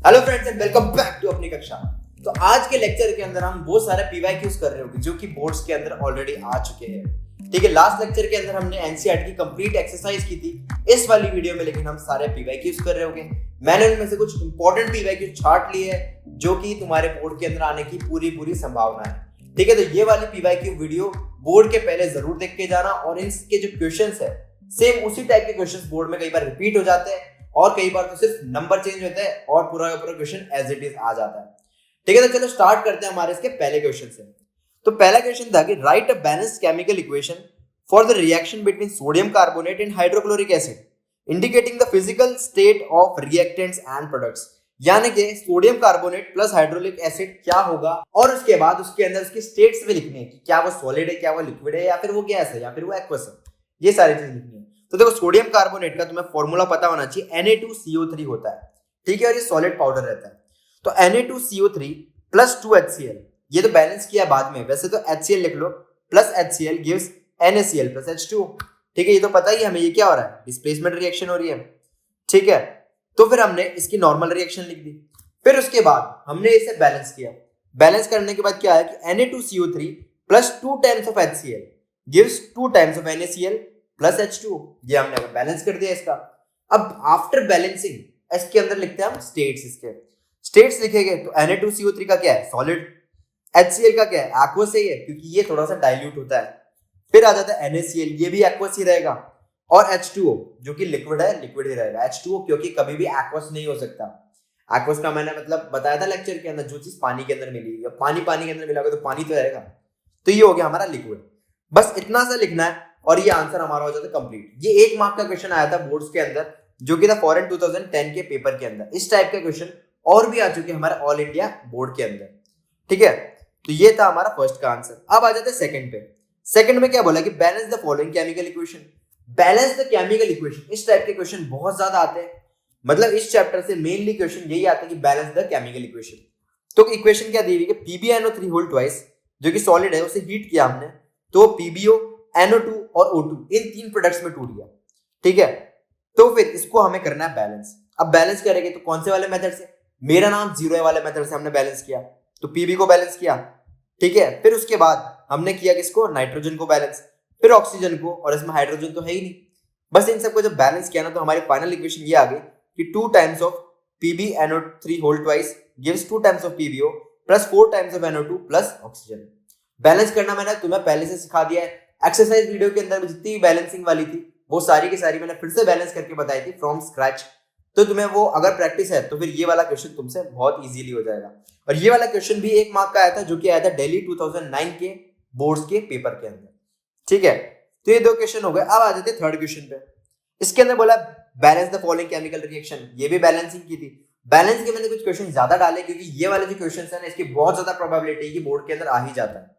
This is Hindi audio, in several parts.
Hello friends and welcome back to अपनी कक्षा। तो आज के लेक्चर के अंदर हम वो सारे पीवाईक्यूज कर रहे होंगे जो कि बोर्ड्स के अंदर ऑलरेडी आ चुके हैं। ठीक है, लास्ट लेक्चर के अंदर हमने एनसीईआरटी की कंप्लीट एक्सरसाइज की थी। इस वाली वीडियो में लेकिन हम सारे पीवाईक्यूज कर रहे होंगे। मैंने उनमें से कुछ इंपॉर्टेंट पीवाईक्यूज छांट लिए हैं जो कि तुम्हारे बोर्ड के अंदर आने की पूरी संभावना है। ठीक है, तो ये वाली पीवाईक्यू वीडियो बोर्ड के पहले जरूर देख के जाना और इनके जो क्वेश्चंस है सेम उसी टाइप के क्वेश्चंस बोर्ड में कई बार रिपीट हो जाते हैं और कई बार तो सिर्फ नंबर चेंज होता है और पूरा का पूरा क्वेश्चन एज इट इज आ जाता है। ठीक है, तो चलो स्टार्ट करते हैं हमारे इसके पहले क्वेश्चन से। तो पहला क्वेश्चन था कि right a balanced chemical equation for the reaction between sodium carbonate and hydrochloric acid indicating the physical state of reactants and products. यानी कि sodium carbonate plus hydrochloric acid क्या होगा और उसके बाद उसके अंदर उसकी स्टेट्स भी लिखनी है कि क्या वो सॉलिड है, क्या वो लिक्विड है, या फिर वो गैस है, या फिर वो एक्वस है। ये सारी चीज लिखनी है। तो देखो, सोडियम कार्बोनेट का तुम्हें फॉर्मूला पता होना चाहिए, Na2CO3 होता है। ठीक है, और ये सॉलिड पाउडर रहता है। तो Na2CO3 प्लस 2HCl, ये तो बैलेंस किया बाद में। वैसे तो HCl लिख लो, plus HCl gives NaCl plus H2O। ठीक है, ये तो पता ही हमें। ये क्या हो रहा है? डिस्प्लेसमेंट रिएक्शन हो रही है। ठीक है, तो फिर हमने इसकी नॉर्मल रिएक्शन लिख दी। फिर उसके बाद हमने इसे बैलेंस किया। बैलेंस करने के बाद क्या है कि Na2CO3 plus 2 times of HCl gives 2 times of NaCl plus H2O। ये हमने बैलेंस कर दिया इसका। अब आफ्टर बैलेंसिंग इसके अंदर लिखते हैं हम स्टेट्स। इसके स्टेट्स लिखेंगे तो Na2CO3 का क्या है? सॉलिड। HCl का क्या है? एक्वस है ये, क्योंकि ये थोड़ा सा डाइल्यूट होता है। फिर आ जाता है NaCl, ये भी एक्वस ही रहेगा। और H2O जो कि लिक्विड है, लिक्विड ही रहेगा। H2O क्योंकि कभी भी एक्वस नहीं हो सकता। एक्वस का मैंने मतलब बताया था लेक्चर के अंदर, जो चीज पानी के अंदर मिली या पानी के अंदर मिला तो पानी तो रहेगा। तो ये हो गया हमारा लिक्विड। बस इतना सा लिखना है और ये आंसर हमारा हो जाता है कंप्लीट। ये 1 मार्क का क्वेश्चन आया था बोर्ड्स के अंदर, जो कि था फॉरेन 2010 के पेपर के अंदर। इस टाइप के क्वेश्चन और भी आ चुके हैं हमारे ऑल इंडिया बोर्ड के अंदर। ठीक है, तो ये था हमारा फर्स्ट का आंसर। अब आ जाते हैं सेकंड पे। सेकंड में क्या बोला कि balance the following chemical equation. Balance the chemical equation, इस टाइप के क्वेश्चन बहुत ज्यादा आते हैं। मतलब इस चैप्टर से मेनली क्वेश्चन यही आता है कि बैलेंस द केमिकल इक्वेशन। तो इक्वेशन क्या दी हुई है? PbNO3 होल ट्वाइस, जो कि सॉलिड है, उसे हीट किया हमने तो PbO, NO2 और O2 इन 3 प्रोडक्ट्स में टूट गया। ठीक है, तो फिर इसको हमें करना है बैलेंस। अब बैलेंस करेंगे तो कौन से वाले मेथड से? मेरा नाम 0 वाले मेथड से हमने बैलेंस किया। तो Pb को बैलेंस किया। ठीक है, फिर उसके बाद हमने किया किसको? नाइट्रोजन को बैलेंस, फिर ऑक्सीजन को, और इसमें हाइड्रोजन तो है ही नहीं। बस इन सबको जब बैलेंस किया ना तो हमारी फाइनल इक्वेशन ये आ गई कि 2 times of PbNO3 whole twice gives 2 times of PbO plus 4 times of NO2 plus oxygen. Balance करना मैंने तुम्हें पहले से सिखा दिया है। एक्सरसाइज वीडियो के अंदर जितनी भी बैलेंसिंग वाली थी वो सारी की सारी मैंने फिर से बैलेंस करके बताई थी फ्रॉम स्क्रैच। तो तुम्हें वो अगर प्रैक्टिस है तो फिर ये वाला क्वेश्चन तुमसे बहुत इजीली हो जाएगा। और ये वाला क्वेश्चन भी 1 मार्क का आया था, जो कि आया था दिल्ली 2009 के बोर्ड्स के पेपर के अंदर। ठीक है, तो ये 2 क्वेश्चन हो गए। अब आ जाते हैं थर्ड क्वेश्चन पे। इसके अंदर बोला balance the following chemical reaction. ये भी बैलेंसिंग की थी। बैलेंस के मैंने कुछ क्वेश्चन ज्यादा डाले क्योंकि ये वाले जो क्वेश्चन है ना, इसकी बहुत ज्यादा प्रोबेबिलिटी है कि बोर्ड के अंदर आ ही जाता है।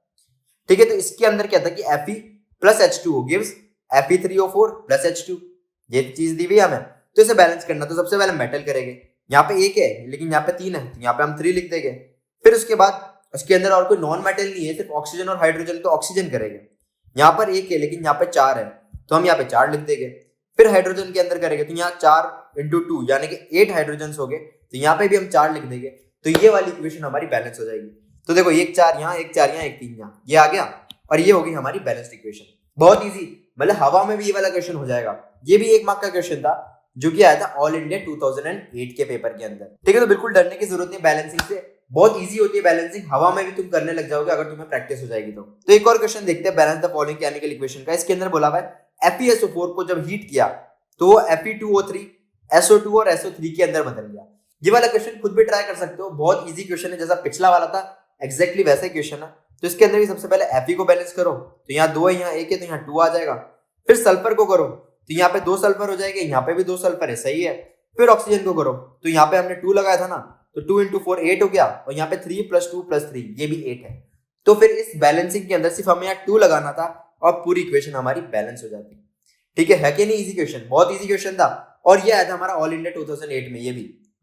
ठीक है, तो इसके अंदर क्या था कि Fe plus H2O gives Fe3O4 plus H2। ये चीज दी हुई हमें, तो इसे बैलेंस करना। तो सबसे पहले मेटल करेंगे। यहाँ पे 1 है लेकिन यहाँ पे 3 है, तो यहाँ पे हम 3 लिख देंगे। फिर उसके बाद उसके अंदर और कोई नॉन मेटल नहीं है, सिर्फ ऑक्सीजन और हाइड्रोजन, तो ऑक्सीजन करेंगे। यहाँ पर 1 है लेकिन यहाँ पे 4 है, तो हम यहाँ पे 4 लिख देंगे। फिर हाइड्रोजन के अंदर करेंगे तो यहाँ 4 × 2 यानी कि 8 हाइड्रोजन हो गए, तो यहाँ पे भी हम 4 लिख देंगे। तो ये वाली इक्वेशन हमारी बैलेंस हो जाएगी। तो देखो 1 4 यहाँ, 1 4 यहाँ, 1 3 यहाँ, ये आ गया और ये होगी हमारी बैलेंस्ड इक्वेशन। बहुत इजी, मतलब हवा में भी ये वाला क्वेश्चन हो जाएगा। ये भी 1 मार्क का क्वेश्चन था, जो कि आया था ऑल इंडिया 2008 के पेपर के अंदर। ठीक है, तो बिल्कुल डरने की जरूरत नहीं बैलेंसिंग से, बहुत इजी होती है बैलेंसिंग। हवा में भी तुम करने लग जाओगे अगर तुम्हें प्रैक्टिस हो जाएगी तो एक और क्वेश्चन देखते हैं balance the following chemical equation का। इसके अंदर बोला हुआ है FeSO4 को जब हीट किया तो वो Fe2O3 SO2 और SO3 के अंदर बदल गया। ये वाला क्वेश्चन खुद भी ट्राई कर सकते हो, बहुत इजी क्वेश्चन है, जैसा पिछला वाला था एग्जैक्टली वैसा ही क्वेश्चन है। तो इसके अंदर भी सबसे पहले Fe को बैलेंस करो, तो यहाँ 2 है, यहाँ 1 है, तो यहाँ 2 आ जाएगा। फिर सल्फर को करो तो यहाँ पे 2 सल्फर हो जाएंगे, यहाँ पे भी 2 सल्फर है, सही है। फिर ऑक्सीजन को करो तो यहाँ पे हमने 2 लगाया था ना, तो 2 × 4 8 हो गया, और यहाँ पे 3 + 2 + 3 ये भी 8 है। तो फिर इस बैलेंसिंग के अंदर सिर्फ हमें यहाँ 2 लगाना था और पूरी इक्वेशन हमारी बैलेंस हो जाती। ठीक है कि नहीं? इजी क्वेश्चन, बहुत इजी क्वेश्चन था। और ये आया था हमारा ऑल इंडिया 2008 में,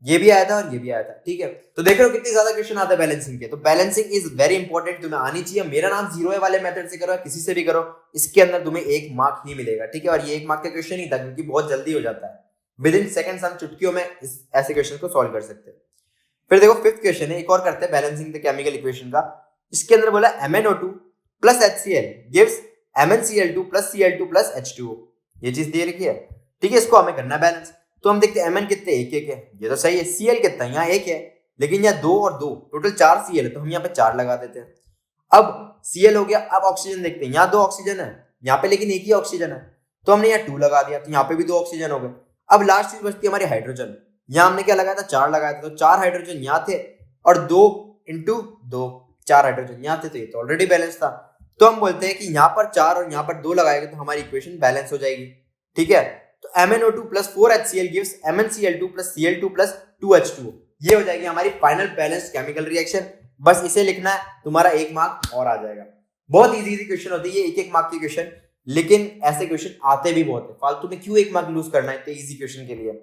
ये भी आया था और ये भी आया था। ठीक है, तो देख रहे हो कितनी ज्यादा क्वेश्चन आता है बैलेंसिंग के। तो बैलेंसिंग इज वेरी इंपॉर्टेंट, तुम्हें आनी चाहिए। मेरा नाम 0 वाले मेथड से करो, किसी से भी करो, इसके अंदर तुम्हें 1 मार्क ही मिलेगा। ठीक है, और ये 1 मार्क का क्वेश्चन ही था क्योंकि बहुत जल्दी हो जाता है। विद इन सेकंड्स हम चुटकियों में ऐसे क्वेश्चन को सॉल्व कर सकते हैं। फिर देखो फिफ्थ क्वेश्चन है, एक और करते हैं बैलेंसिंग द केमिकल इक्वेशन का। इसके अंदर बोला MnO2 plus HCl gives MnCl2 plus Cl2 plus H2O। ये चीज दे रखी है, ठीक है, इसको हमें करना है बैलेंस। तो हम देखते हैं Mn कितने, एक एक है, ये तो सही है। Cl कितना, यहाँ एक है, लेकिन यहाँ 2 और 2 टोटल 4 Cl है, तो हम यहाँ पे 4 लगा देते हैं। अब Cl हो गया। अब ऑक्सीजन देखते हैं, यहाँ 2 ऑक्सीजन है, यहाँ पे लेकिन एक ही ऑक्सीजन है, तो हमने यहाँ 2 लगा दिया, तो यहाँ पे भी 2 ऑक्सीजन हो गए। अब लास्ट चीज बचती है हमारी हाइड्रोजन। यहाँ हमने क्या लगाया था, 4 लगाया था, तो 4 हाइड्रोजन यहाँ थे और 2 इंटू 2 4 हाइड्रोजन यहाँ थे, तो ये तो ऑलरेडी बैलेंस था। तो हम बोलते हैं कि यहाँ पर 4 और यहाँ पर 2 लगाएंगे तो हमारी इक्वेशन बैलेंस हो जाएगी, ठीक है। तो MnO2 plus 4HCl gives MnCl2 plus Cl2 plus 2H2O। ये हो जाएगी हमारी फाइनल बैलेंस्ड केमिकल रिएक्शन। बस इसे लिखना है, तुम्हारा 1 मार्क और आ जाएगा। बहुत इजी क्वेश्चन होती है ये, 1-1 मार्क की क्वेश्चन, लेकिन ऐसे क्वेश्चन आते भी बहुत है। फालतू में क्यों 1 मार्क लूज करना है इतने इजी क्वेश्चन के लिए,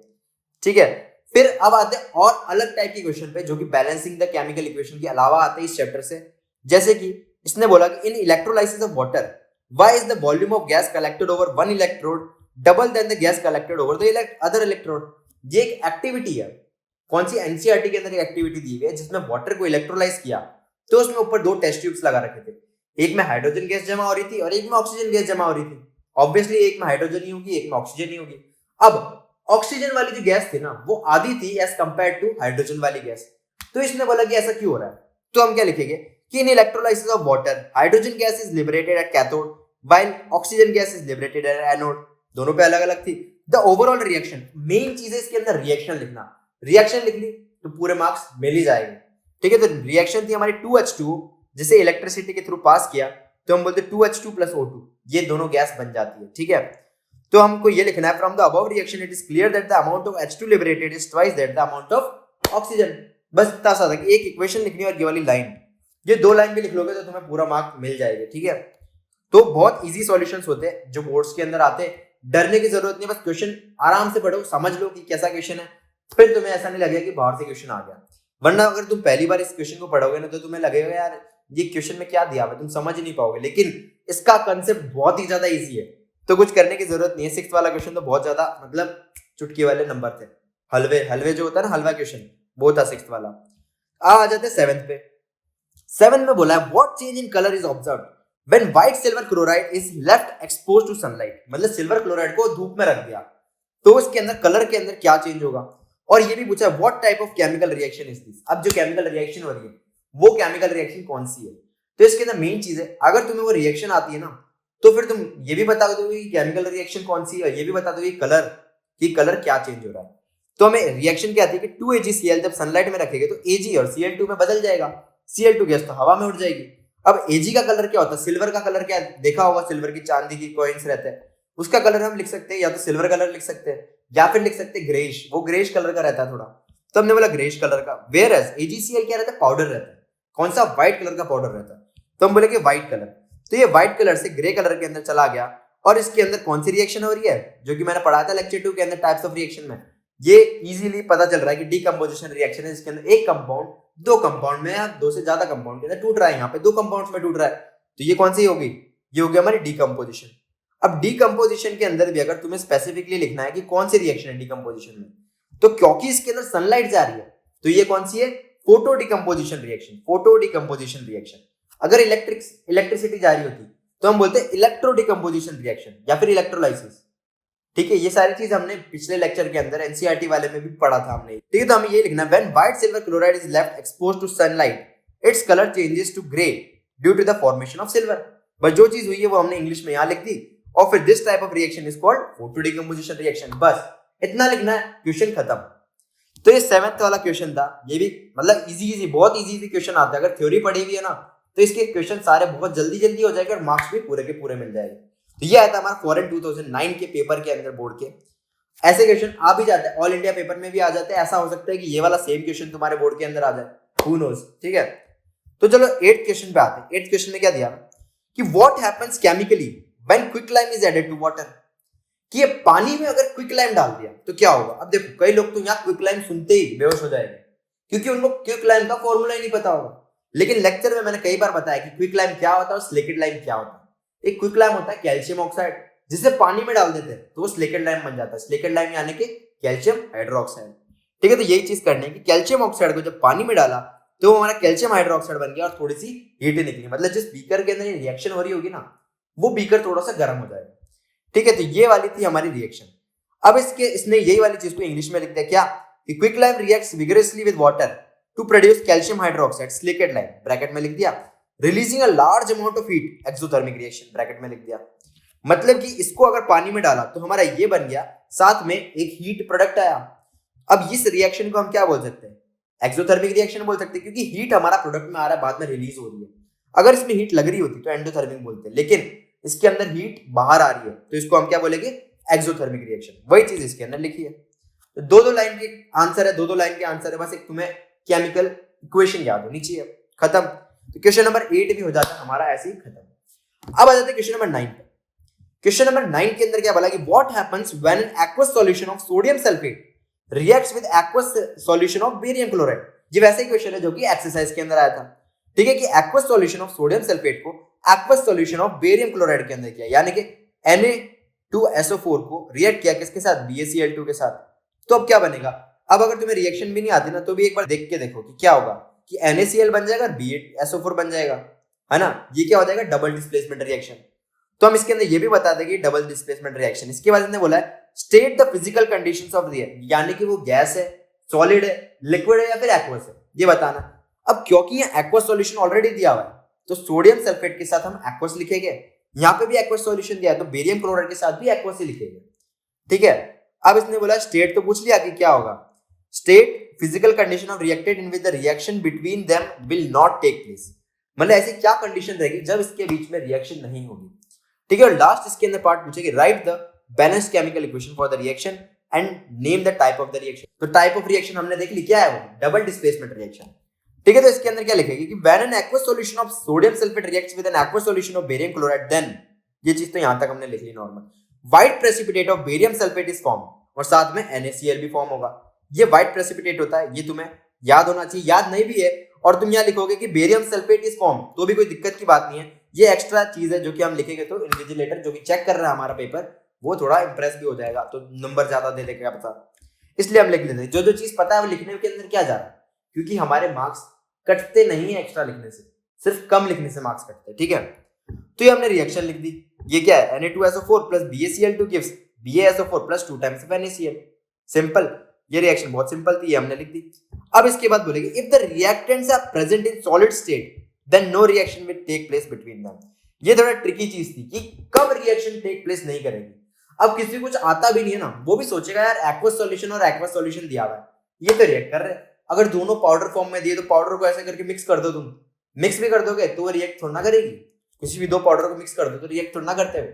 ठीक है। फिर अब आते हैं और अलग टाइप के क्वेश्चन पे, जो कि बैलेंसिंग द केमिकल इक्वेशन के अलावा आते हैं इस चैप्टर से। जैसे कि इसने बोला कि in electrolysis of water why is the volume of gas collected over one electrode double than the gas collected over the other electrode. ये एक एक्टिविटी है, कौन सी, एनसीईआरटी के अंदर एक एक्टिविटी दी गई है जिसमें वाटर को इलेक्ट्रोलाइज किया, तो उसमें ऊपर 2 टेस्ट ट्यूब्स लगा रखे थे, एक में हाइड्रोजन गैस जमा हो रही थी और एक में ऑक्सीजन गैस जमा हो रही थी। ऑब्वियसली एक में हाइड्रोजन ही होगी, एक में ऑक्सीजन ही होगी। अब ऑक्सीजन वाली जो गैस थी ना, वो आधी थी एज कंपेयर टू हाइड्रोजन वाली गैस। तो इसने बोला कि ऐसा क्यों हो रहा है, तो हम क्या लिखेंगे कि in electrolysis of water hydrogen gas is liberated at cathode while oxygen gas is liberated at anode. दोनों पे अलग अलग थी। द ओवरऑल रिएक्शन, मेन चीज है इसके अंदर रिएक्शन लिखना। रिएक्शन लिख ली तो पूरे मार्क्स मिल ही जाएंगे, ठीक है। तो रिएक्शन थी हमारी 2H2, जिसे इलेक्ट्रिसिटी के थ्रू पास किया तो हम बोलते 2H2 प्लस O2, ये दोनों गैस बन जाती है, ठीक है। तो हमको ये लिखना है, from the above reaction it is clear that the amount of H2 liberated is twice that the amount of oxygen. बस इतना सा था कि एक इक्वेशन लिखनी है और ये वाली लाइन, ये 2 लाइन भी लिख लोगे तो तुम्हें पूरा मार्क मिल जाएगा, ठीक है। तो बहुत इजी सॉल्यूशंस होते हैं जो बोर्ड्स के अंदर आते हैं, डरने की जरूरत नहीं, बस क्वेश्चन आराम से पढ़ो, समझ लो कि कैसा क्वेश्चन है, फिर तुम्हें ऐसा नहीं लगेगा कि बाहर से क्वेश्चन आ गया। वरना अगर तुम पहली बार इस क्वेश्चन को पढ़ोगे ना, तो तुम्हें लगेगा यार ये क्वेश्चन में क्या दिया हुआ है, तुम समझ नहीं पाओगे। लेकिन इसका कंसेप्ट बहुत ही ज्यादा इजी है, तो कुछ करने की जरूरत नहीं है। 6th वाला क्वेश्चन तो बहुत ज्यादा मतलब चुटकी वाले नंबर थे, हलवे जो होता है ना, हलवा क्वेश्चन, वो था 6th वाला। आ जाते हैं 7th पे। 7 में बोला है what change in colour is observed when white silver chloride is left exposed to sunlight. मतलब सिल्वर क्लोराइड को धूप में रख दिया तो उसके अंदर कलर के अंदर क्या चेंज होगा। और ये भी पूछा what type of chemical reaction is this. अब जो केमिकल रिएक्शन हो रही है वो केमिकल रिएक्शन कौन सी है, तो इसके अंदर मेन चीज है, अगर तुम्हें वो रिएक्शन आती है ना, तो फिर तुम ये भी बता दोगे कि केमिकल रिएक्शन कौन सी है, ये भी बता दोगे कलर कि कलर क्या चेंज हो रहा है। तो हमें रिएक्शन क्या आती है कि 2AgCl जब सनलाइट में रखेंगे तो Ag और Cl2 में बदल जाएगा, Cl2 गैस तो हवा में उड़ जाएगी। अब Ag का कलर क्या होता है, सिल्वर का कलर क्या देखा होगा, सिल्वर की चांदी की कॉइन्स रहते हैं, उसका कलर हम लिख सकते हैं या तो सिल्वर कलर लिख सकते हैं या फिर लिख सकते हैं ग्रेश, वो ग्रेश कलर का रहता है थोड़ा, तो हमने बोला ग्रेश कलर का। वेयर एज AgCl क्या रहता है, पाउडर रहता है, कौन सा, व्हाइट कलर का पाउडर रहता है, तो हम बोले कि व्हाइट कलर। तो ये व्हाइट कलर से ग्रे कलर के अंदर चला गया और इसके अंदर कौन सी रिएक्शन हो रही है, जो कि मैंने पढ़ा था लेक्चर 2 के अंदर टाइप्स ऑफ रिएक्शन में, ये इजीली पता चल रहा है कि डीकंपोजिशन रिएक्शन है, जिसके अंदर एक कंपाउंड 2 कंपाउंड में या 2 से ज्यादा कंपाउंड के अंदर टूट रहा है, यहाँ पे 2 कंपाउंड्स में टूट रहा है, तो ये कौन सी होगी, ये होगी हमारी डीकंपोजिशन। अब डीकंपोजिशन के अंदर भी अगर तुम्हें स्पेसिफिकली लिखना है कि कौन सी रिएक्शन है डीकंपोजिशन में, तो क्योंकि इसके अंदर सनलाइट जा रही है तो ये कौन सी है, photo decomposition reaction. Photo decomposition reaction, अगर इलेक्ट्रिसिटी जा रही होती तो हम बोलते हैं इलेक्ट्रो डीकंपोजिशन रिएक्शन या फिर इलेक्ट्रोलाइसिस, ठीक है। ये सारी चीज हमने पिछले लेक्चर के अंदर एनसीईआरटी वाले में भी पढ़ा था हमने, ठीक है। तो हमें ये लिखना है when white silver chloride is left exposed to sunlight its colour changes to grey due to the formation of silver. बस जो चीज हुई है वो हमने इंग्लिश में यहाँ लिख दी और फिर this type of reaction is called photo decomposition reaction. बस इतना लिखना है, क्वेश्चन खत्म। तो ये 7th वाला क्वेश्चन था, ये भी मतलब इजी बहुत इजी क्वेश्चन आता है। अगर थ्योरी पढ़ी हुई है ना तो इसके क्वेश्चन सारे बहुत जल्दी हो जाएंगे और मार्क्स भी पूरे के पूरे मिल जाएंगे। तो ये आया था हमारा फॉरेन 2009 के पेपर के अंदर बोर्ड के। ऐसे क्वेश्चन आ भी जाते हैं, ऑल इंडिया पेपर में भी आ जाते हैं। ऐसा हो सकता है कि ये वाला सेम क्वेश्चन तुम्हारे बोर्ड के अंदर आ जाए, हू नोज, ठीक है। तो चलो 8th क्वेश्चन पे आते हैं। 8th क्वेश्चन में क्या दिया कि what happens chemically when quicklime is added to water, कि ये पानी में अगर क्विकलाइम डाल दिया तो क्या होगा। अब देखो कई लोग तो यहाँ क्विकलाइम सुनते ही बेहोश हो जाएंगे क्योंकि उनको क्विकलाइम का फॉर्मूला ही नहीं पता होगा। लेकिन लेक्चर में मैंने कई बार बताया कि क्विकलाइम क्या होता है और स्लेकेट लाइम क्या होता है। एक क्विकलाइम होता है कैल्शियम ऑक्साइड, जिसे पानी में डाल देते हैं तो वो स्लेकेट लाइम बन जाता है। स्लेकेट लाइम यानी कि कैल्शियम हाइड्रोक्साइड, ठीक है, तो यही चीज करनी है कि कैल्शियम ऑक्साइड को जब पानी में डाला तो वो हमारा कैल्शियम हाइड्रोक्साइड बन गया और थोड़ी सी हीट निकली, मतलब जिस बीकर के अंदर ये रिएक्शन हो रही होगी ना वो बीकर थोड़ा सा गर्म हो जाएगा। ठीक है, तो ये वाली थी हमारी रिएक्शन। अब इसने यही वाली चीज को इंग्लिश में लिख दिया क्या कि quicklime reacts vigorously with water to produce calcium hydroxide slaked lime, bracket में लिख दिया, releasing a large amount of heat exothermic reaction, bracket में लिख दिया। मतलब कि इसको अगर पानी में डाला तो हमारा ये बन गया, साथ में एक हीट प्रोडक्ट आया। अब इस रिएक्शन को हम क्या बोल सकते हैं, एक्सोथर्मिक रिएक्शन बोल सकते हैं, क्योंकि हीट हमारा प्रोडक्ट में आ रहा है, बाद में रिलीज हो रही है। अगर इसमें हीट लग रही होती तो एंडोथर्मिक बोलते हैं, लेकिन इसके अंदर हीट बाहर आ रही है तो इसको हम क्या बोलेंगे, एक्सोथर्मिक रिएक्शन। वही चीज इसके अंदर लिखी है। तो दो लाइन के आंसर है, दो लाइन के आंसर है, बस एक तुम्हें केमिकल इक्वेशन याद होनी चाहिए, खत्म। तो क्वेश्चन नंबर 8 भी हो जाता है हमारा ऐसे ही खत्म। अब आ जाते हैं क्वेश्चन नंबर 9 पे। क्वेश्चन नंबर 9 के अंदर क्या बोला कि what happens when an aqueous solution of sodium sulphate reacts with aqueous solution of barium chloride. ये वैसे ही क्वेश्चन है जो कि एक्सरसाइज के अंदर आया था। ठीक है, कि aqueous solution of sodium sulphate को aqueous solution of barium chloride के अंदर किया, यानी कि Na2SO4 को रिएक्ट किया किसके साथ, BaCl2 के साथ। तो अब क्या बनेगा, अब अगर तुम्हें रिएक्शन भी नहीं आती ना तो भी एक बार देख के देखो कि क्या होगा, कि NaCl बन जाएगा और BaSO4 बन जाएगा, है ना। ये क्या हो जाएगा, डबल डिस्प्लेसमेंट रिएक्शन। तो हम इसके अंदर ये भी बता देंगे डबल डिस्प्लेसमेंट रिएक्शन। इसके बाद इसने बोला है state the physical conditions of react, यानी कि वो गैस है, सॉलिड है, लिक्विड है या फिर एक्वस है, ये बताना। अब क्योंकि ये एक्वस सॉल्यूशन ऑलरेडी दिया हुआ है तो सोडियम सल्फेट के साथ हम एक्वस लिखेंगे, यहाँ पे भी एक्वस सॉल्यूशन दिया है तो बेरियम क्लोराइड के साथ भी एक्वस ही लिखेंगे। ठीक है, अब इसने बोला स्टेट तो पूछ लिया कि क्या होगा, state physical condition of reacted in with the reaction between them will not take place, मतलब ऐसी क्या कंडीशन रहेगी जब इसके बीच में रिएक्शन नहीं होगी। ठीक है, और लास्ट इसके अंदर पार्ट पूछेगी write the balanced chemical equation for the reaction and name the type of the reaction. तो टाइप ऑफ रिएक्शन हमने देख ली, क्या है वो, डबल डिस्प्लेसमेंट रिएक्शन। ठीक है, तो इसके अंदर क्या लिखेगी कि when an aqueous solution of sodium sulphate reacts with an aqueous solution of barium chloride then, ये चीज तो यहां तक हमने लिख ली normal, white precipitate of barium sulphate is form, और साथ में NaCl भी फॉर्म होगा। ये व्हाइट प्रेसिपिटेट होता है, ये तुम्हें याद होना चाहिए, याद नहीं भी है और तुम यहाँ लिखोगे कि बेरियम सल्फेट इज फॉर्म तो भी कोई दिक्कत की बात नहीं है। ये एक्स्ट्रा चीज है जो कि हम लिखेंगे तो इन्विजिलेटर जो कि चेक कर रहा है हमारा पेपर वो थोड़ा इंप्रेस भी हो जाएगा, तो नंबर ज्यादा दे देगा पता, इसलिए हम लिख लेते हैं। जो चीज पता है वो लिखने के अंदर क्या जा रहा है, क्योंकि हमारे मार्क्स कटते नहीं है एक्स्ट्रा लिखने से, सिर्फ कम लिखने से मार्क्स कटते हैं। ठीक है, तो ये हमने रिएक्शन लिख दी, ये क्या है, Na2SO4 plus BaCl2 gives BaSO4 plus 2 times of NaCl। Simple, ये रिएक्शन बहुत सिंपल थी, ये हमने लिख दी। अब इसके बाद बोलेंगे if the reactants are present in solid state then no reaction will take place between them. ये थोड़ा ट्रिकी चीज थी कि कब रिएक्शन टेक प्लेस नहीं करेगी। अब किसी को कुछ आता भी नहीं है ना, वो भी सोचेगा यार एक्वस सॉल्यूशन और एक्वस सॉल्यूशन दिया हुआ है, ये तो रिएक्ट कर रहे हैं, अगर दोनों पाउडर फॉर्म में दिए तो पाउडर को ऐसे करके मिक्स कर दो, तुम मिक्स भी कर दोगे तो वो रिएक्ट थोड़ा ना करेगी, किसी भी दो पाउडर को मिक्स कर दो तो रिएक्ट थोड़ा ना करते हुए।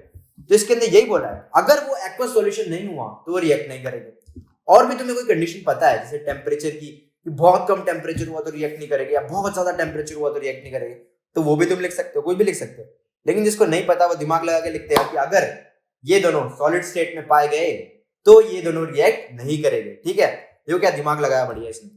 तो इसके अंदर यही बोला है अगर वो एक्वस सॉल्यूशन नहीं हुआ तो वो रिएक्ट नहीं करेगी। और भी तुम्हें कोई कंडीशन पता है जैसे टेम्परेचर की, बहुत कम टेम्परेचर हुआ तो रिएक्ट नहीं करेगी, या बहुत ज्यादा टेम्परेचर हुआ तो रिएक्ट नहीं करेगी, तो वो भी तुम लिख सकते हो, कोई भी लिख सकते हो। लेकिन जिसको नहीं पता वो दिमाग लगा के लिखते हैं कि अगर ये दोनों सॉलिड स्टेट में पाए गए तो ये दोनों रिएक्ट नहीं करेंगे। ठीक है, ये क्या दिमाग लगाया बढ़िया इसने।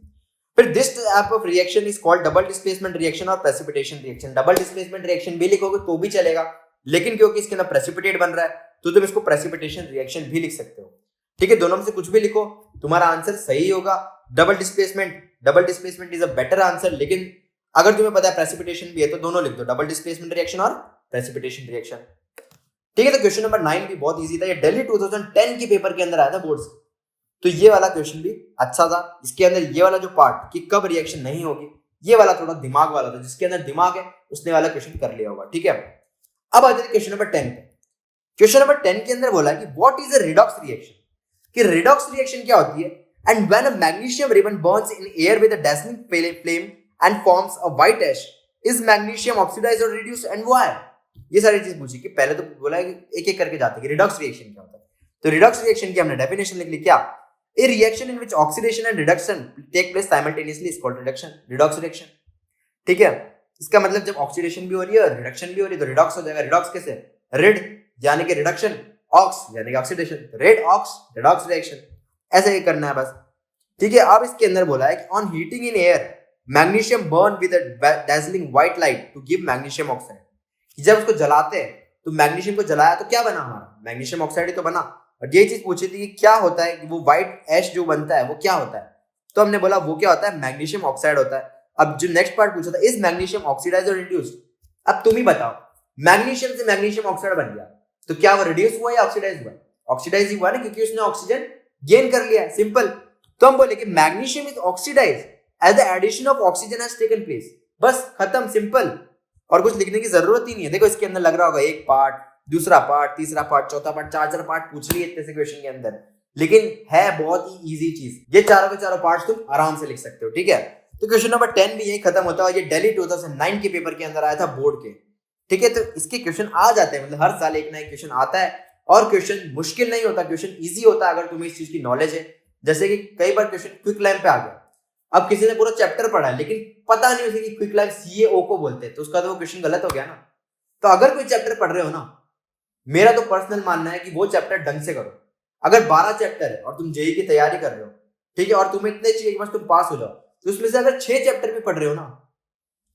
फिर this type of reaction is called double displacement reaction और precipitation reaction. Double displacement reaction भी लिखोगे तो भी चलेगा, लेकिन क्योंकि इसके अंदर प्रेसिपिटेट बन रहा है तो तुम इसको प्रेसिपिटेशन रिएक्शन भी लिख सकते हो। ठीक है, दोनों में से कुछ भी लिखो, तुम्हारा आंसर सही होगा। Double displacement is a better answer, लेकिन अगर तुम्हें पता है प्रेसिपिटेशन भी है तो दोनों लिख दो, डबल डिस्प्लेसमेंट रिएक्शन और प्रेसिपिटेशन रिएक्शन। ठीक है, तो क्वेश्चन नंबर 9 भी बहुत इजी था, ये दिल्ली 2010 के पेपर के अंदर आया था बोर्ड से, तो ये वाला क्वेश्चन भी अच्छा था। इसके अंदर ये वाला जो पार्ट कि कब रिएक्शन नहीं होगी, ये वाला थोड़ा दिमाग वाला था, जिसके अंदर दिमाग है उसने वाला क्वेश्चन कर लिया होगा। ठीक है, अब आ जाते हैं क्वेश्चन नंबर 10 पे। क्वेश्चन नंबर 10 के अंदर बोला है कि what is a redox reaction, कि रिडॉक्स रिएक्शन क्या होती है, and when a magnesium ribbon Burns in air with a dazzling flame and forms a white ash, is magnesium oxidized or reduced and why? ये सारी चीज पूछी कि पहले तो बोला है एक एक करके जाते हैं कि रिडॉक्स रिएक्शन क्या होता है। तो रिडॉक्स रिएक्शन की हमने डेफिनेशन लिख ली, क्या, a reaction in which oxidation and reduction take place simultaneously is called reduction, redox reaction. ठीक है, इसका मतलब जब ऑक्सीडेशन भी हो रही है और रिडक्शन भी हो रही है तो रिडॉक्स हो जाएगा। रिडॉक्स कैसे, रिड यानी कि रिडक्शन, ऑक्स यानी कि oxidation, red ox redox reaction, ऐसे ही करना है बस। ठीक है, अब इसके अंदर बोला है कि on heating in air magnesium burn with a dazzling white light to give magnesium oxide, कि जब उसको जलाते हैं तो मैग्नीशियम को जलाया तो क्या बना, हमारा मैग्नीशियम ऑक्साइड ही तो बना। और ये चीज पूछी थी कि क्या होता है कि वो व्हाइट ऐश जो बनता है वो क्या होता है, तो हमने बोला वो क्या होता है, मैग्नीशियम ऑक्साइड होता है। अब जो नेक्स्ट पार्ट पूछा था, इज मैग्नीशियम ऑक्सीडाइज और रिड्यूस्ड। अब तुम ही बताओ, मैग्नीशियम से मैग्नीशियम ऑक्साइड बन गया तो क्या वो रिड्यूस हुआ या ऑक्सीडाइज हुआ? ऑक्सीडाइज ही हुआ ना, क्योंकि उसने ऑक्सीजन गेन कर लिया, सिंपल। तो हम बोले कि magnesium is oxidise as the addition of oxygen has taken place, बस खत्म, सिंपल। और कुछ लिखने की जरूरत ही नहीं है। देखो इसके अंदर लग रहा होगा एक पार्ट, दूसरा पार्ट, तीसरा पार्ट, चौथा पार्ट, चार पार्ट पूछ लिए इतने से क्वेश्चन के अंदर, लेकिन है बहुत ही इजी चीज। ये चारों के चारों पार्ट्स तुम आराम से लिख सकते हो, ठीक है। तो क्वेश्चन नंबर 10 भी यही खत्म होता है। ये दिल्ली 2009 के पेपर के अंदर आया था बोर्ड के, ठीक है। तो इसके क्वेश्चन आ जाते हैं, मतलब हर साल एक ना एक क्वेश्चन आता है, और क्वेश्चन मुश्किल नहीं होता, क्वेश्चन इजी होता है अगर तुम्हें इस चीज की नॉलेज है। जैसे कि कई बार क्वेश्चन क्विक लाइन पे आ गया, अब किसी ने पूरा चैप्टर पढ़ा है लेकिन पता नहीं उसे कि क्विक लाइन CAO को बोलते हैं, तो उसका तो वो क्वेश्चन गलत हो गया ना। तो अगर कोई चैप्टर पढ़ रहे हो ना, मेरा तो पर्सनल मानना है कि वो चैप्टर ढंग से करो। अगर 12 चैप्टर है और तुम जेई की तैयारी कर रहे हो, ठीक है, और तुम्हें इतने चाहिए कि बस तुम पास हो जाओ, तो उसमें से अगर 6 चैप्टर भी पढ़ रहे हो ना,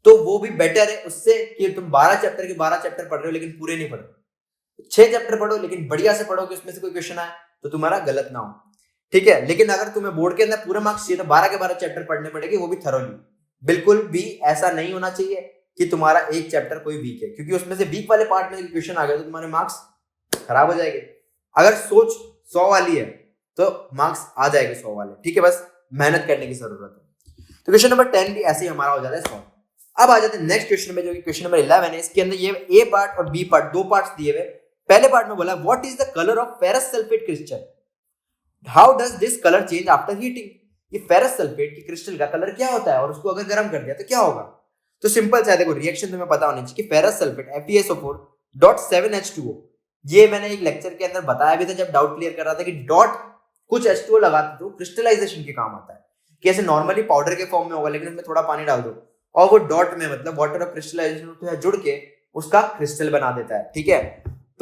तो वो भी बेटर है उससे कि तुम 12 चैप्टर के 12 चैप्टर पढ़ रहे हो लेकिन पूरे नहीं पढ़ रहे। 6 चैप्टर पढ़ो लेकिन बढ़िया से पढ़ो कि उसमें से कोई क्वेश्चन आए तो तुम्हारा गलत ना हो, ठीक है। लेकिन अगर तुम्हें बोर्ड के अंदर पूरे मार्क्स चाहिए तो 12 के 12 चैप्टर पढ़ने पड़ेंगे, वो भी थरोली। बिल्कुल भी ऐसा नहीं होना चाहिए कि तुम्हारा एक चैप्टर कोई वीक है, क्योंकि उसमें से वीक वाले पार्ट में क्वेश्चन आ गया तो तुम्हारे मार्क्स खराब हो जाएंगे। अगर सोच 100 वाली है तो मार्क्स आ जाएंगे 100 वाले, ठीक है, बस मेहनत करने की जरूरत है। तो क्वेश्चन नंबर 10 भी ऐसे ही हमारा हो जाता है 100। अब आ जाते हैं नेक्स्ट क्वेश्चन में, जो कि क्वेश्चन नंबर 11 है। इसके अंदर ये ए पार्ट और बी पार्ट, दो पार्ट्स दिए हुए। पहले पार्ट में बोला what is the colour of ferrous sulphate crystal, how does this colour change after heating. ये फेरस सल्फेट की क्रिस्टल का कलर क्या होता है और उसको अगर गर्म कर दिया तो क्या होगा। तो सिंपल सा है, देखो रिएक्शन तुम्हें पता होनी चाहिए कि फेरस सल्फेट FeSO4.7H2O, ये मैंने एक लेक्चर के अंदर बताया भी था जब डाउट क्लियर कर रहा था कि डॉट कुछ H2O लगाते तो क्रिस्टलाइजेशन के काम आता है, कि ऐसे नॉर्मली पाउडर के फॉर्म में होगा लेकिन उसमें थोड़ा पानी डाल दो और वो डॉट में मतलब वाटर ऑफ क्रिस्टलाइजेशन जुड़ के उसका क्रिस्टल बना देता है, ठीक है।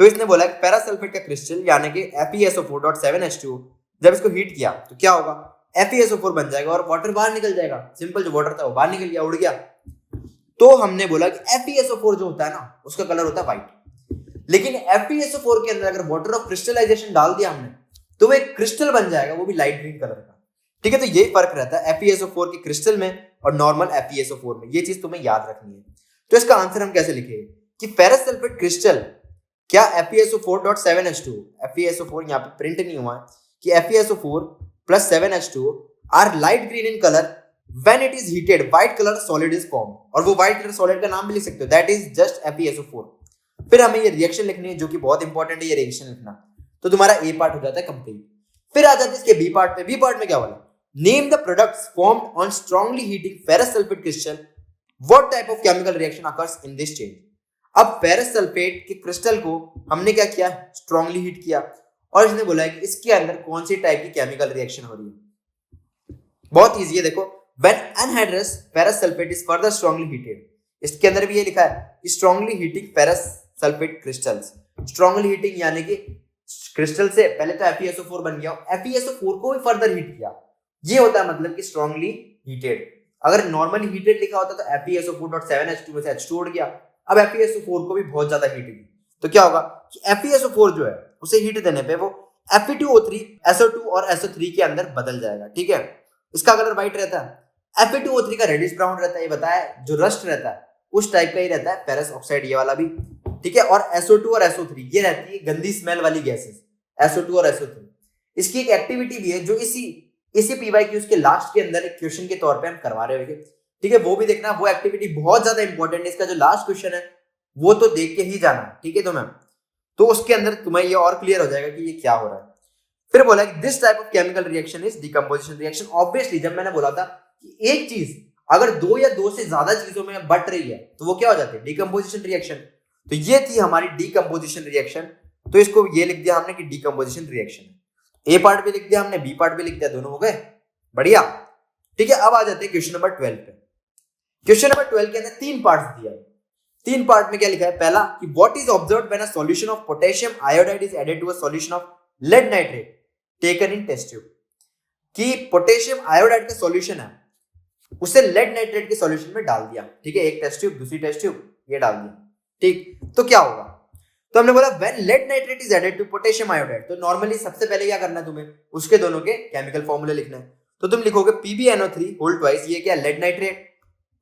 तो इसने बोला कि फेरस सल्फेट का क्रिस्टल यानी कि FeSO4.7H2O, जब इसको हीट किया तो क्या होगा, FeSO4 बन जाएगा और वाटर बाहर निकल जाएगा। सिंपल, जो वाटर था वो बाहर निकल गया, उड़ गया। तो हमने बोला कि FeSO4 जो होता है ना, उसका कलर होता है व्हाइट। लेकिन FeSO4 के अंदर अगर वाटर ऑफ क्रिस्टलाइजेशन डाल दिया हमने तो वो एक क्रिस्टल बन जाएगा, वो भी लाइट ग्रीन कलर का, ठीक है। तो यही फर्क रहता है FeSO4 के क्रिस्टल में और नॉर्मल FeSO4 में, ये चीज तुम्हें याद रखनी है। तो इसका आंसर हम कैसे लिखेंगे कि फेरस सल्फेट क्रिस्टल क्या FeSO4.7H2O, FeSO4 यहाँ पे प्रिंट नहीं हुआ है, कि FeSO4 plus 7H2O are light green in color when it is heated, white color solid is formed। और वो white color solid का नाम भी लिख सकते हो, that is just FeSO4। फिर हमें ये रिएक्शन लिखनी है जो कि बहुत इंपॉर्टेंट है, ये रिएक्शन लिखना। तो तुम्हारा ए पार्ट हो जाता है कंप्लीट। फिर आ जाते हैं इसके बी पार्ट पे। बी पार्ट में क्या बोला, name the products formed on strongly heating ferrous sulphate crystal, what type of chemical reaction occurs in this change. अब फेरस सल्फेट के क्रिस्टल को हमने क्या किया, स्ट्रांगली हीट किया, और इसने बोला है कि इसके अंदर कौन सी टाइप की केमिकल रिएक्शन हो रही है। बहुत इजी है, देखो when anhydrous ferrous sulphate is further strongly heated, इसके अंदर भी ये लिखा है strongly heating ferrous sulphate crystals. Strongly heating यानी कि क्रिस्टल से पहले तो FeSO4 बन गया, FeSO4 को भी फर्दर हीट किया, ये होता है मतलब कि स्ट्रांगली हीटेड। अगर नॉर्मली हीटेड लिखा होता तो FeSO4.7H2 में से H2 उड़ गया, अब FeSO4 को भी बहुत ज्यादा हीट की, तो क्या होगा कि FeSO4 जो है उसे हीट देने पे वो Fe2O3 SO2 और SO3 के अंदर बदल जाएगा, ठीक है। इसका कलर व्हाइट रहता है, Fe2O3 का रेडिश ब्राउन रहता है, ये बताया, जो रस्ट रहता है उस टाइप का ही रहता है फेरस ऑक्साइड, ये वाला भी, ठीक है। और SO2 और SO3 ये रहती है गंदी स्मेल वाली गैसेस, SO2 और SO3। इसकी एक एक्टिविटी भी है जो इसी PYQs के लास्ट के अंदर एक क्वेश्चन के तौर पे हम करवा रहे हैं, ठीक है, वो भी देखना। वो एक्टिविटी बहुत ज्यादा इंपॉर्टेंट है, इसका जो लास्ट क्वेश्चन है वो तो देख के ही जाना, ठीक है। तो उसके अंदर तुम्हें ये और क्लियर हो जाएगा कि ये क्या हो रहा है। फिर बोला कि this type of chemical reaction is decomposition reaction. Obviously जब मैंने बोला था कि एक चीज अगर दो या दो से ज्यादा चीजों में बट रही है तो वो क्या हो जाती है, डिकम्पोजिशन रिएक्शन। तो ये थी हमारी डिकम्पोजिशन रिएक्शन। तो इसको ये लिख दिया हमने कि डिकम्पोजिशन रिएक्शन। ए पार्ट भी लिख दिया हमने, बी पार्ट भी लिख दिया, दोनों हो गए, बढ़िया, ठीक है। अब आ जाते हैं क्वेश्चन नंबर 12 पे। क्वेश्चन नंबर 12 के अंदर 3 पार्ट्स दिया है। 3 पार्ट में क्या लिखा है, पहला कि what is observed when a solution of potassium iodide is added to a solution of lead nitrate taken in test tube. कि पोटेशियम आयोडाइड का सॉल्यूशन है उसे लेड नाइट्रेट के सॉल्यूशन में डाल दिया, ठीक है, एक टेस्ट ट्यूब दूसरी टेस्ट ट्यूब ये डाल दिया, ठीक। तो क्या होगा, तो हमने बोला when lead nitrate is added to potassium iodide, तो नॉर्मली सबसे पहले क्या करना है तुम्हें, उसके दोनों के केमिकल फॉर्मूले लिखना है। तो तुम लिखोगे PbNO3 होल ट्वाइस, ये क्या, लेड नाइट्रेट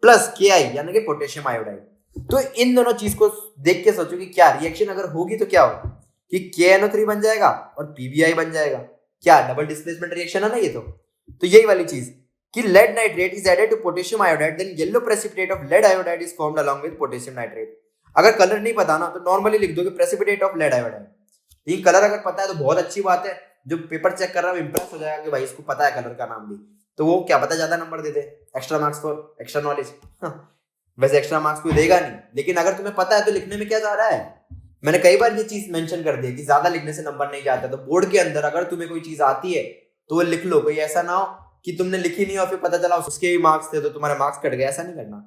प्लस Ki यानी कि पोटेशियम आयोडाइड। तो इन दोनों चीज को देख के सोचो कि क्या रिएक्शन अगर होगी तो क्या होगा, कि KNO3 बन जाएगा और PbI बन जाएगा। क्या डबल डिस्प्लेसमेंट रिएक्शन है ना ये तो यही वाली चीज कि lead nitrate is added to potassium iodide, then yellow precipitate of lead iodide is formed along with potassium nitrate। अगर कलर नहीं पता ना तो नॉर्मली लिख दो कि precipitate of lead iodide। ये कलर अगर पता है तो बहुत अच्छी बात है, जो पेपर चेक कर रहा है इंप्रेस हो जाएगा कि भाई इसको पता है कलर का नाम भी, तो वो क्या पता ज्यादा number they they, extra marks for extra knowledge. वैसे एक्स्ट्रा मार्क्स कोई देगा नहीं, लेकिन अगर तुम्हें पता है तो लिखने में क्या जा रहा है। मैंने कई बार ये चीज मेंशन कर दी है कि ज्यादा लिखने से नंबर नहीं जाता, तो बोर्ड के अंदर अगर तुम्हें कोई चीज आती है तो वो लिख लो, कोई ऐसा ना हो कि तुमने लिखी नहीं और फिर पता चला उसके भी मार्क्स थे तो तुम्हारे मार्क्स कट गए। ऐसा नहीं करना,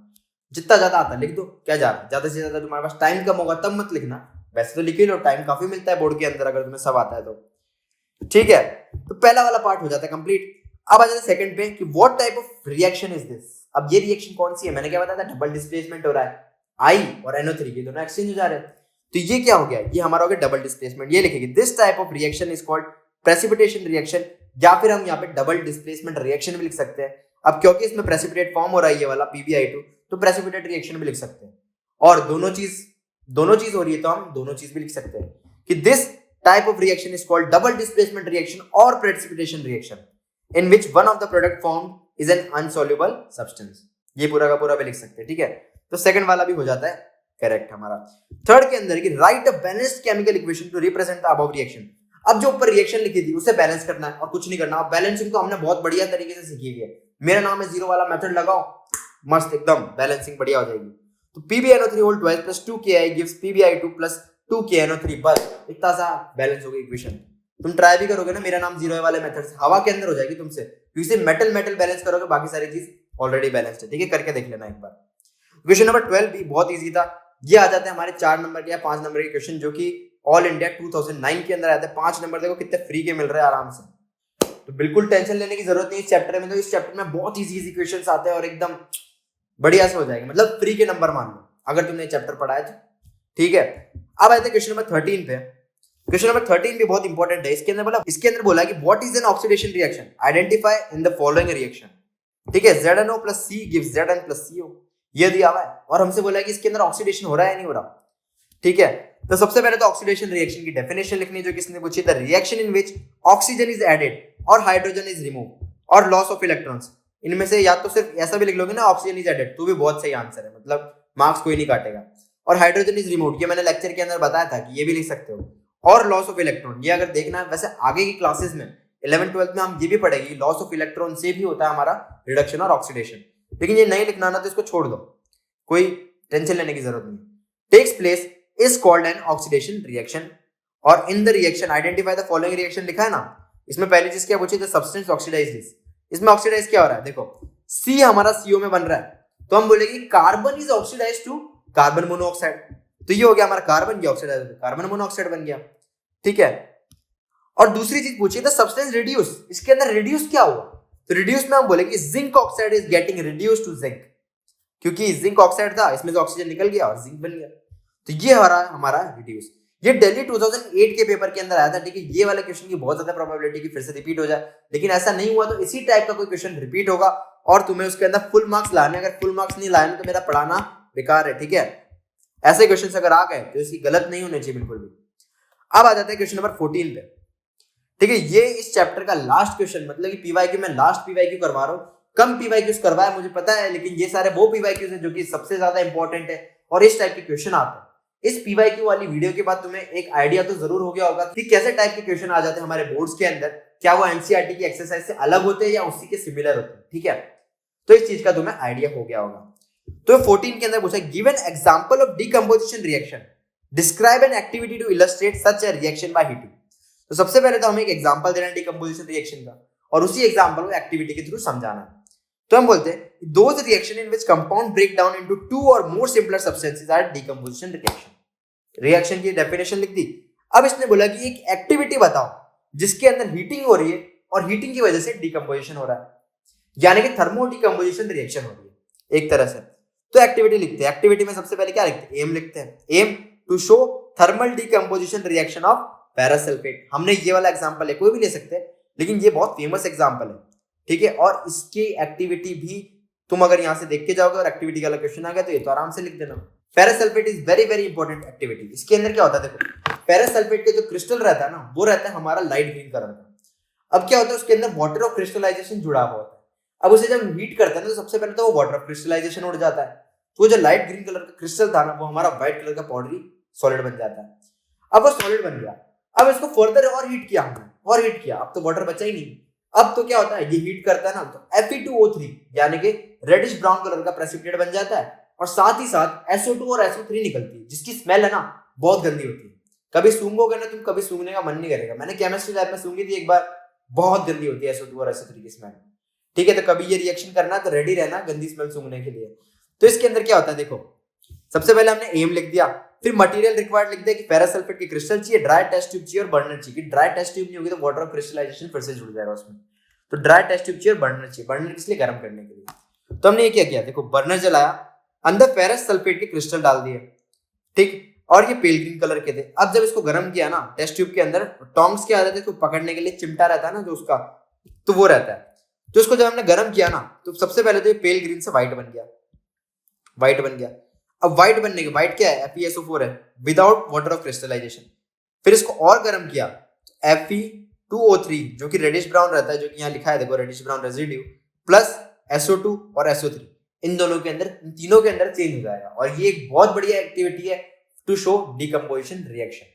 जितना ज्यादा आता लिख दो, क्या जा रहा है। ज्यादा से ज्यादा तुम्हारे पास टाइम कम होगा तब मत लिखना, वैसे तो लिख ही लो, टाइम काफी मिलता है बोर्ड के अंदर अगर तुम्हें सब आता है तो। ठीक है, तो पहला वाला पार्ट हो जाता है कंप्लीट। अब आ जाते हैं सेकंड पे कि what type of reaction is this. अब ये रिएक्शन कौन सी है, मैंने क्या बताया था, डबल डिस्प्लेसमेंट हो रहा है, I और NO3 के दोनों एक्सचेंज हो जा रहे हैं। तो ये क्या हो गया, ये हमारा हो गया डबल डिस्प्लेसमेंट। ये लिखेंगे this type of reaction is called precipitation reaction, या फिर हम यहाँ पे डबल डिस्प्लेसमेंट रिएक्शन भी लिख सकते हैं। अब क्योंकि इसमें प्रेसिपिटेट फॉर्म हो रहा है ये वाला PbI2, तो प्रेसिपिटेट रिएक्शन भी लिख सकते हैं। और दोनों चीज हो रही है तो हम दोनों चीज भी लिख सकते हैं कि this type of reaction is called double displacement reaction और precipitation reaction in which one of the product formed is an insoluble substance. ये पूरा का पूरा भी लिख सकते हैं। ठीक है, तो सेकंड वाला भी हो जाता है करेक्ट हमारा। थर्ड के अंदर कि right a balanced chemical equation two represent the above reaction. अब जो ऊपर रिएक्शन लिखी थी उसे बैलेंस करना है और कुछ नहीं करना। अब बैलेंसिंग तो हमने बहुत बढ़िया तरीके से सीखी हुई है, मेरा नाम है जीरो वाला मेथड लगाओ, मस्त एकदम बैलेंसिंग बढ़िया हो जाएगी। तो PbNO3 whole twice plus 2Ki gives PbI2 plus 2KNO3, बस इतना सा बैलेंस हो गई इक्वेशन। तुम ट्राई भी करोगे ना मेरा नाम जीरो वाले मेथड से, हवा के अंदर हो जाएगी तुमसे, क्योंकि मेटल मेटल बैलेंस करोगे, बाकी सारी चीज ऑलरेडी बैलेंस्ड है। ठीक है, करके देख लेना एक बार। क्वेश्चन नंबर 12 भी बहुत इजी था। ये आ जाते हैं हमारे 4 नंबर के या 5 नंबर के क्वेश्चन, जो कि ऑल इंडिया 2009 के अंदर आते हैं। 5 नंबर देखो कितने फ्री के मिल रहे हैं आराम से, तो बिल्कुल टेंशन लेने की जरूरत नहीं इस चैप्टर में। तो इस चैप्टर में बहुत इजी क्वेश्चंस आते हैं और एकदम बढ़िया से हो जाएंगे, मतलब फ्री के नंबर मान लो अगर तुमने चैप्टर पढ़ा है तो। ठीक है, अब आते हैं क्वेश्चन नंबर 13 पे। क्वेश्चन नंबर 13 भी बहुत इंपॉर्टेंट है। इसके अंदर बोला कि what is an oxidation reaction, identify in the following reaction. ठीक है, ZnO plus C gives Zn plus CO, ये दिया हुआ है और हमसे बोला है कि इसके अंदर ऑक्सीडेशन हो रहा है या नहीं हो रहा। ठीक है, तो सबसे पहले तो ऑक्सीडेशन रिएक्शन की डेफिनेशन लिखनी है, जो किसने पूछी, the reaction in which oxygen is added और हाइड्रोजन इज रिमूव और लॉस ऑफ इलेक्ट्रॉन्स। इनमें से या तो सिर्फ ऐसा भी लिख लोगे ना ऑक्सीजन इज एडेड, तो भी बहुत सही आंसर है, मतलब मार्क्स कोई नहीं काटेगा। और हाइड्रोजन इज रिमूव, ये मैंने लेक्चर के अंदर बताया था कि ये भी लिख सकते हो। और लॉस ऑफ इलेक्ट्रॉन, ये अगर देखना है वैसे आगे की क्लासेस में 11th-12th में हम ये भी पढ़ेंगे, लॉस ऑफ इलेक्ट्रॉन से भी होता है हमारा रिडक्शन और ऑक्सीडेशन। लेकिन ये नहीं लिखना ना तो इसको छोड़ दो, कोई टेंशन लेने की जरूरत नहीं। Takes place is called an oxidation reaction, और in the reaction identify the following reaction लिखा है ना। इसमें पहली चीज क्या पूछी, द सब्सटेंस ऑक्सीडाइज्ड इज। इसमें ऑक्सीडाइज क्या हो रहा है, देखो C हमारा CO में बन रहा है, तो हम बोलेंगे carbon is oxidised to carbon monoxide, तो ये हो गया हमारा कार्बन की ऑक्सीडाइज, कार्बन मोनोऑक्साइड बन गया। ठीक है, और दूसरी चीज पूछी द सब्सटेंस रिड्यूस, इसके अंदर रिड्यूस क्या हुआ, तो रिड्यूस में हम बोलेंगे zinc oxide is getting reduce to zinc, क्योंकि जिंक ऑक्साइड था इसमें से ऑक्सीजन निकल गया और जिंक बन गया, तो ये हमारा रिड्यूस। ये दिल्ली 2008 के पेपर के अंदर आया था। ठीक है, ये वाले क्वेश्चन की बहुत ज्यादा प्रोबेबिलिटी कि फिर से रिपीट हो जाए, लेकिन ऐसा नहीं हुआ, तो इसी टाइप का कोई क्वेश्चन रिपीट होगा और तुम्हें उसके अंदर फुल मार्क्स लाने। अगर फुल मार्क्स नहीं लाए तो मेरा पढ़ाना बेकार है। ठीक है, ऐसे क्वेश्चन अगर आ गए तो इसकी गलत नहीं होने चाहिए बिल्कुल भी। अब आ जाते हैं क्वेश्चन नंबर 14 पे। ठीक है, ये इस चैप्टर का लास्ट क्वेश्चन, मतलब कि पीवाईक्यू में लास्ट पीवाईक्यू करवा रहा हूँ। कम पीवाईक्यूज करवाए मुझे पता है, लेकिन ये सारे वो पीवाईक्यूज हैं जो कि सबसे ज्यादा इंपॉर्टेंट है और इस टाइप के क्वेश्चन आते हैं। इस पीवाईक्यू वाली वीडियो के बाद तुम्हें एक आइडिया तो जरूर हो गया होगा कि कैसे टाइप के क्वेश्चन आ जाते हैं हमारे बोर्ड्स के अंदर, क्या वो एनसीईआरटी की एक्सरसाइज से अलग होते हैं या उसी के सिमिलर होते हैं। ठीक है, तो इस चीज का तुम्हें आइडिया हो गया होगा। तो 14 के अंदर पूछा give an example of decomposition reaction, describe an activity to illustrate such a reaction by heating. तो सबसे पहले तो हमें एक एग्जांपल देना है डीकंपोजिशन रिएक्शन का और उसी एग्जांपल को एक्टिविटी के थ्रू समझाना है। तो हम बोलते हैं those reaction in which compound break down into 2 और more simpler substances are decomposition reaction. Reaction की डेफिनेशन लिख दी। अब इसने बोला कि एक एक्टिविटी बताओ जिसके अंदर हीटिंग हो रही है और हीटिंग की वजह से डीकंपोजिशन हो रहा है, यानी कि थर्मो डीकंपोजिशन रिएक्शन हो रही है एक तरह से। तो एक्टिविटी लिखते हैं। एक्टिविटी में सबसे पहले क्या लिखते हैं, एम लिखते हैं। Aim to show thermal decomposition reaction of persulphate. हमने ये वाला एग्जांपल है, कोई भी ले सकते हैं, लेकिन ये बहुत फेमस एग्जांपल है। ठीक है, और इसकी एक्टिविटी भी तुम अगर यहाँ से देख के जाओगे और एक्टिविटी का क्वेश्चन आ गया तो ये तो आराम से लिख देना। Ferrous sulphate is very very important activity. इसके अंदर क्या होता है, देखो फेरस सल्फेट का जो क्रिस्टल रहता है ना, वो रहता है हमारा लाइट ग्रीन कलर का। अब क्या होता है, उसके अंदर वाटर ऑफ क्रिस्टलाइजेशन जुड़ा हुआ होता है। अब उसे जब हीट करते हैं ना, तो सबसे पहले तो वो वाटर ऑफ क्रिस्टलाइजेशन उड़ जाता है, तो जो लाइट ग्रीन कलर का क्रिस्टल था ना, वो हमारा व्हाइट कलर का पाउडरी सॉलिड बन जाता है। अब वो सॉलिड बन गया, अब इसको फर्दर और हीट किया हमने, और हीट किया, अब तो वाटर बचा ही नहीं। अब तो क्या होता है, ये हीट करता है ना, तो Fe2O3 यानी कि रेडिश ब्राउन कलर का प्रेसिपिटेट बन जाता है, और साथ ही साथ SO2 और SO3 निकलती है, जिसकी स्मेल है ना बहुत गंदी होती है। कभी सूंघोगे ना तुम, कभी सूंघने का मन नहीं करेगा। मैंने केमिस्ट्री लैब में सूंघी थी एक बार, बहुत गंदी होती है SO2 और SO3 की स्मेल। ठीक है, तो कभी ये रिएक्शन करना तो रेडी रहना गंदी स्मेल सूंघने के लिए। तो इसके अंदर क्या होता है, देखो सबसे पहले हमने एम लिख दिया, फिर मटेरियल रिक्वायर्ड लिख दिया कि फेरस सल्फेट की क्रिस्टल चाहिए, ड्राई टेस्ट ट्यूब चाहिए और बर्नर चाहिए। ड्राई टेस्ट ट्यूब नहीं होगी तो वाटर ऑफ क्रिस्टलाइजेशन फिर से जुड़ जाएगा उसमें, तो ड्राई टेस्ट ट्यूब चाहिए और बर्नर चाहिए। बर्नर किस लिए, गर्म करने के लिए। तो हमने ये क्या किया, देखो बर्नर जलाया, अंदर फेरस सल्फेट के क्रिस्टल डाल दिए, ठीक, और ये पेल ग्रीन कलर के थे। अब जब इसको गर्म किया ना, टेस्ट ट्यूब के अंदर टोंग्स क्या रहते थे, इसको पकड़ने के लिए चिमटा रहता है ना जो उसका, तो वो रहता है। तो इसको जब हमने गर्म किया ना, तो सबसे पहले तो ये पेल ग्रीन से व्हाइट बन गया, व्हाइट बन गया। अब व्हाइट बनने के, व्हाइट क्या है, FeSO4 है विदाउट वाटर ऑफ क्रिस्टलाइजेशन। फिर इसको और गर्म किया, Fe2O3 जो कि रेडिश ब्राउन रहता है, जो कि यहाँ लिखा है देखो reddish brown residue, plus SO2 और SO3, इन दोनों के अंदर, इन तीनों के अंदर चेंज हो जाएगा। और ये एक बहुत बढ़िया एक्टिविटी है टू शो डिकम्पोजिशन रिएक्शन।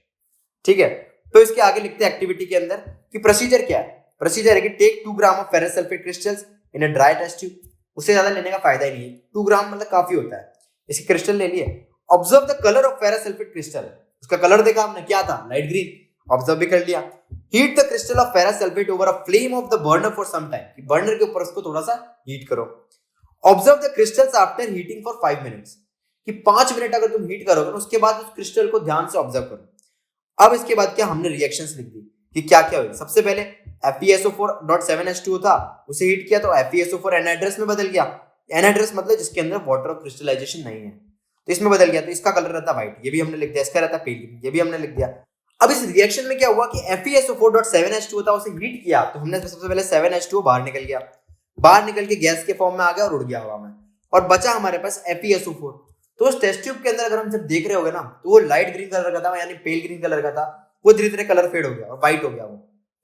ठीक है, तो इसके आगे लिखते हैं एक्टिविटी के अंदर कि प्रोसीजर क्या है। प्रोसीजर है कि take 2 gram of ferrous sulphate crystals in a dry test tube. उससे ज्यादा लेने का फायदा ही नहीं है, 2 ग्राम मतलब काफी होता है। इसके क्रिस्टल ले लिए, observe the colour of ferrous sulphate crystal. उसका कलर देखा हमने, क्या था, लाइट ग्रीन, ऑब्जर्व भी कर लिया। Heat the crystal of ferrous sulphate over a flame of the burner for some time, कि बर्नर के ऊपर उसको थोड़ा सा हीट करो। Observe the crystals after heating for 5 minutes, कि 5 मिनट अगर तुम हीट करोगे ना, उसके बाद उस क्रिस्टल को ध्यान से ऑब्जर्व करो। अब इसके बाद क्या, हमने रिएक्शंस लिख दी कि क्या क्या हुई। सबसे पहले FeSO4.7H2O था, उसे हीट किया तो FeSO4 एनहाइड्रस में बदल गया। एनहाइड्रस मतलब जिसके अंदर वाटर ऑफ क्रिस्टलाइजेशन नहीं है, तो इसमें बदल गया, तो इसका कलर रहता व्हाइट, ये भी हमने लिख दिया। इसका रहता पेल, ये भी हमने लिख दिया। अब इस रिएक्शन में क्या हुआ कि FeSO4.7H2O था, उसे हीट किया तो हमने सबसे पहले 7H2O बाहर निकल गया, बाहर निकल के गैस के फॉर्म में आ गया और उड़ गया हवा में, और बचा हमारे पास FeSO4। तो उस टेस्ट ट्यूब के अंदर अगर हम जब देख रहे होगे ना, तो वो लाइट ग्रीन कलर का था, यानी पेल ग्रीन कलर का था, वो धीरे धीरे कलर फेड हो गया और व्हाइट हो गया वो,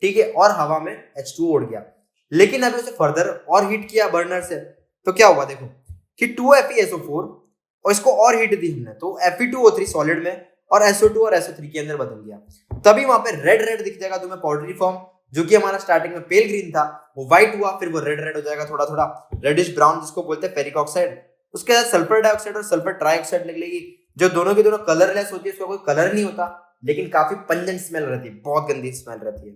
ठीक है, और हवा में H2O उड़ गया। लेकिन अभी उसे फर्दर और हीट किया बर्नर से, तो क्या हुआ देखो कि 2FeSO4 और इसको और हीट दी हमने, तो Fe2O3 सॉलिड में और SO2 और SO3 के अंदर बदल गया। तभी वहां पे रेड रेड दिख जाएगा तुम्हें पाउडरी फॉर्म, जो कि हमारा स्टार्टिंग में पेल ग्रीन था, वो व्हाइट हुआ, फिर वो रेड रेड हो जाएगा, थोड़ा थोड़ा रेडिश ब्राउन, जिसको बोलते हैं फेरिक ऑक्साइड। उसके बाद सल्फर डाइऑक्साइड और सल्फर ट्राइऑक्साइड निकलेगी, जो दोनों की दोनों कलरलेस होती है, उसका कोई कलर नहीं होता, लेकिन काफी पंजेंट स्मेल रहती है, बहुत गंदी स्मेल रहती है।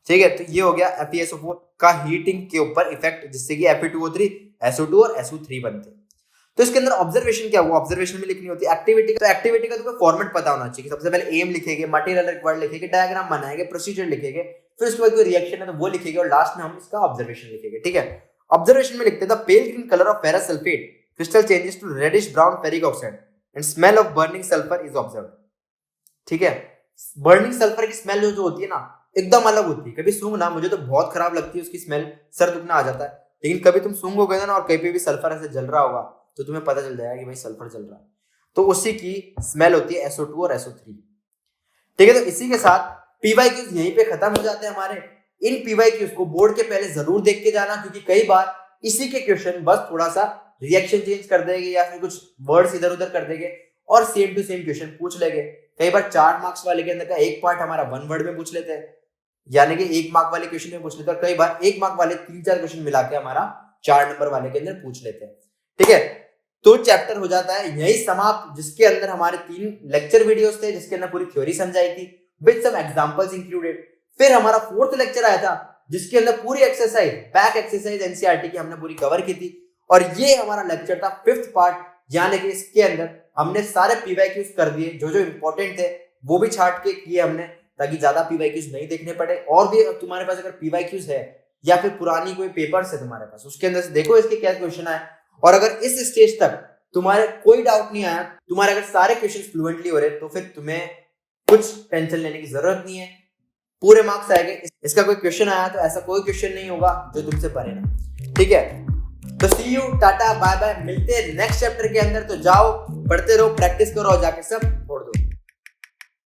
ठीक है, तो ये हो गया FeSO4 का हीटिंग के ऊपर इफेक्ट, जिससे कि Fe2O3, SO2 और SO3 बनते हैं। तो इसके अंदर ऑब्जर्वेशन क्या हुआ, ऑब्जर्वेशन में लिखनी होती है एक्टिविटी। तो एक्टिविटी का तुम्हें फॉर्मेट पता होना चाहिए। सबसे पहले एम लिखेंगे, मटेरियल रिक्वायर्ड लिखेंगे, डायग्राम बनाएंगे, प्रोसीजर लिखेंगे, फिर उसके बाद कोई रिएक्शन है तो वो लिखेंगे, और लास्ट में हम इसका ऑब्जर्वेशन लिखेंगे। ठीक है, ऑब्जर्वेशन में लिखते हैं the pale green colour of ferrous sulphate crystal changes to reddish brown ferric oxide and smell of burning sulphur is observed. ठीक है, बर्निंग सल्फर की स्मेल जो होती है ना, एकदम अलग होती है। कभी सूंघना, मुझे तो बहुत खराब लगती है उसकी स्मेल, सर दुखना आ जाता है। लेकिन कभी तुम सूंघोगे ना और कहीं पे भी सल्फर ऐसे जल रहा होगा, तो तुम्हें पता चल जाएगा कि भाई सल्फर जल रहा है, तो उसी की स्मेल होती है SO2 और SO3। ठीक है, तो इसी के साथ PYQs यहीं पे खत्म हो जाते हैं हमारे। इन PYQs को बोर्ड के पहले जरूर देख के जाना, क्योंकि कई बार इसी के क्वेश्चन बस थोड़ा सा रिएक्शन चेंज कर देंगे या फिर कुछ वर्ड्स इधर उधर कर देंगे और सेम टू सेम क्वेश्चन पूछ लेंगे। कई बार 4 मार्क्स वाले के अंदर का एक पार्ट हमारा 1 वर्ड में पूछ लेते हैं, यानी कि 1 मार्क वाले क्वेश्चन में पूछ लेते हैं, और कई बार 1 मार्क वाले 3-4 क्वेश्चन मिला के हमारा 4 नंबर वाले के अंदर पूछ लेते हैं। ठीक है, तो चैप्टर हो जाता है यही समाप्त, जिसके अंदर हमारे 3 लेक्चर वीडियोस थे, जिसके अंदर पूरी थ्योरी समझाई थी विद सम एग्जांपल्स इंक्लूडेड। फिर हमारा 4th लेक्चर आया था, जिसके अंदर पूरी एक्सरसाइज, बैक एक्सरसाइज एनसीईआरटी की हमने पूरी कवर की थी, और ये हमारा लेक्चर था 5th पार्ट, यानी कि इसके अंदर हमने सारे PYQs कर दिए, जो जो इंपॉर्टेंट थे वो भी छाट के किए हमने, ताकि ज्यादा PYQs नहीं देखने पड़े। और भी तुम्हारे पास अगर PYQs है या फिर पुरानी कोई पेपर्स है तुम्हारे पास, उसके अंदर से देखो इसके क्या क्वेश्चन आए। और अगर इस स्टेज तक तुम्हारे कोई डाउट नहीं आया, तुम्हारे अगर सारे क्वेश्चन फ्लुएंटली हो रहे, तो फिर तुम्हें कुछ टेंशन लेने की जरूरत नहीं है। पूरे मार्क्स आएंगे। इसका कोई क्वेश्चन आया तो ऐसा कोई क्वेश्चन नहीं होगा जो तुमसे पढ़े ना, ठीक है। तो सी यू, टाटा, बाय बाय, मिलते हैं नेक्स्ट चैप्टर के अंदर। तो जाओ, पढ़ते रहो, प्रैक्टिस करो और जाके सब छोड़ दो।